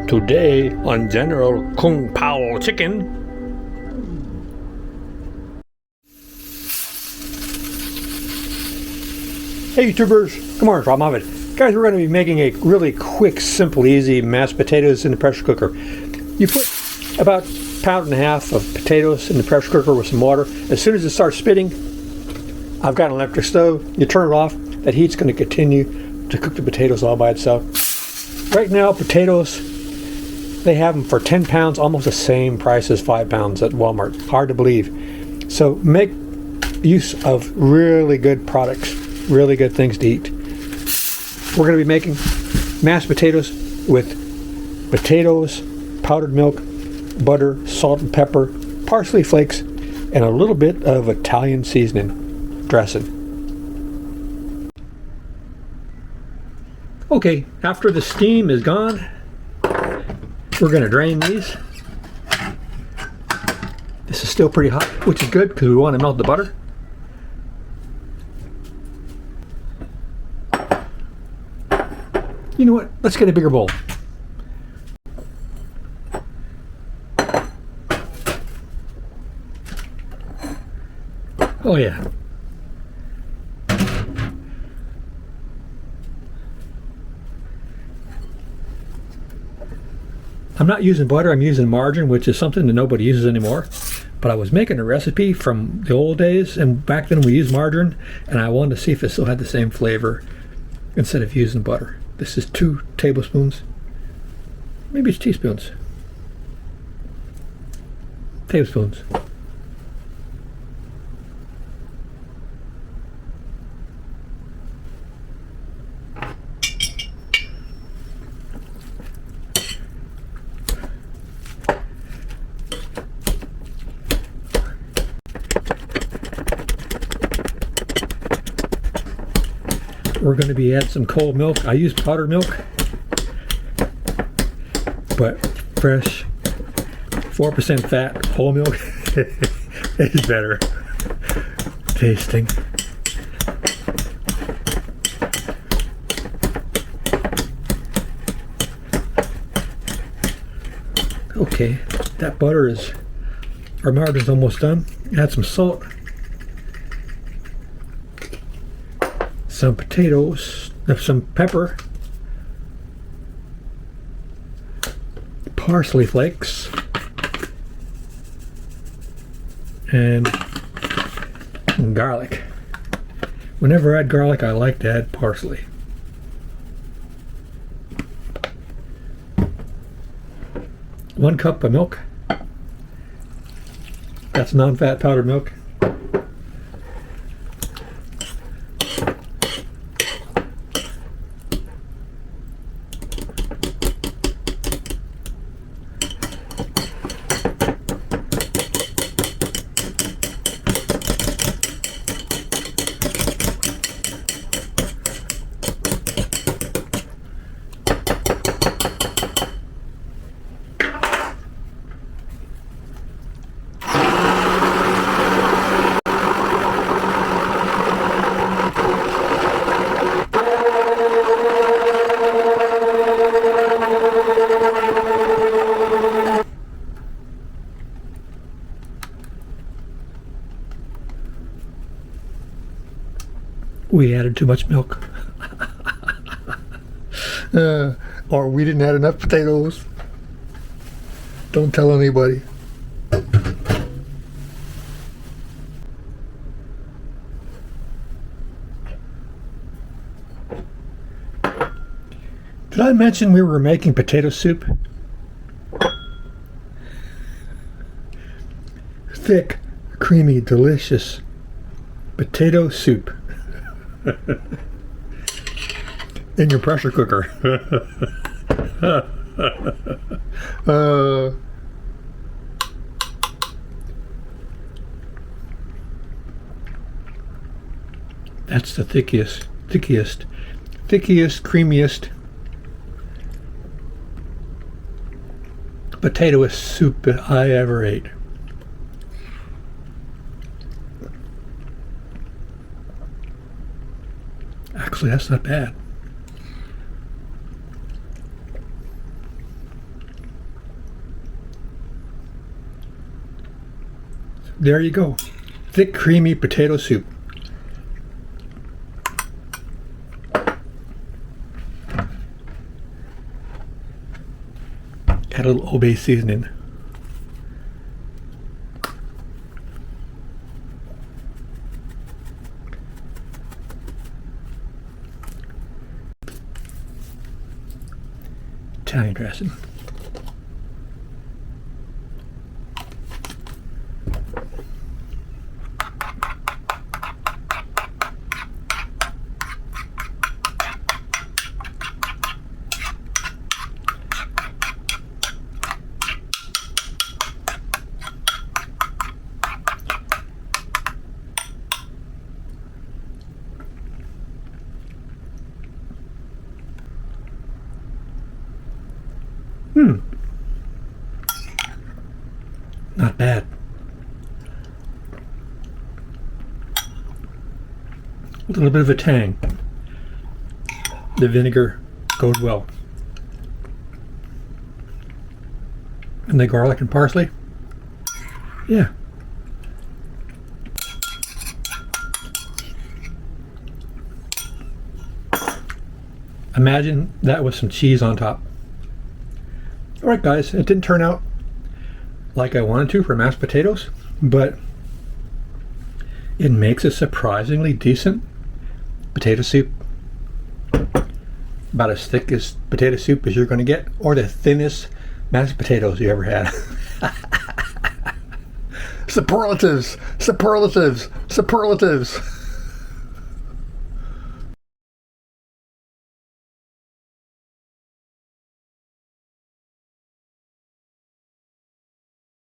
Today on General Kung Pao Chicken. Hey YouTubers, come on, Robb. Guys, we're going to be making a really quick, simple, easy mashed potatoes in the pressure cooker. You put about a pound and a half of potatoes in the pressure cooker with some water. As soon as it starts spitting, I've got an electric stove. You turn it off. That heat's going to continue to cook the potatoes all by itself. Right now, potatoes, they have them for 10 pounds, almost the same price as 5 pounds at Walmart. Hard to believe. So make use of really good products, really good things to eat. We're going to be making mashed potatoes with potatoes, powdered milk, butter, salt and pepper, parsley flakes, and a little bit of Italian seasoning dressing. Okay, after the steam is gone, we're going to drain these. This is still pretty hot, which is good because we want to melt the butter. You know what? Let's get a bigger bowl. Oh yeah. I'm not using butter, I'm using margarine, which is something that nobody uses anymore. But I was making a recipe from the old days, and back then we used margarine, and I wanted to see if it still had the same flavor instead of using butter. This is 2 tablespoons. Maybe it's teaspoons. Tablespoons. We're going to be adding some cold milk. I use powdered milk, but fresh 4% fat whole milk is better tasting. Okay, that butter is, our margarine's almost done. Add some salt, some potatoes, some pepper, parsley flakes, and garlic. Whenever I add garlic, I like to add parsley. One cup of milk. That's non-fat powdered milk. We added too much milk. Or we didn't add enough potatoes. Don't tell anybody. Did I mention we were making potato soup? Thick, creamy, delicious potato soup. In your pressure cooker. That's the thickest, creamiest potato soup I ever ate. Actually, that's not bad. there you go. Thick, creamy potato soup. Add a little Old Bay seasoning. Italian dressing. Not bad. A little bit of a tang. The vinegar goes well. And the garlic and parsley. Yeah. Imagine that with some cheese on top. Alright guys, it didn't turn out like I wanted to for mashed potatoes, but it makes a surprisingly decent potato soup. About as thick as potato soup as you're going to get, or the thinnest mashed potatoes you ever had. Superlatives, superlatives, superlatives.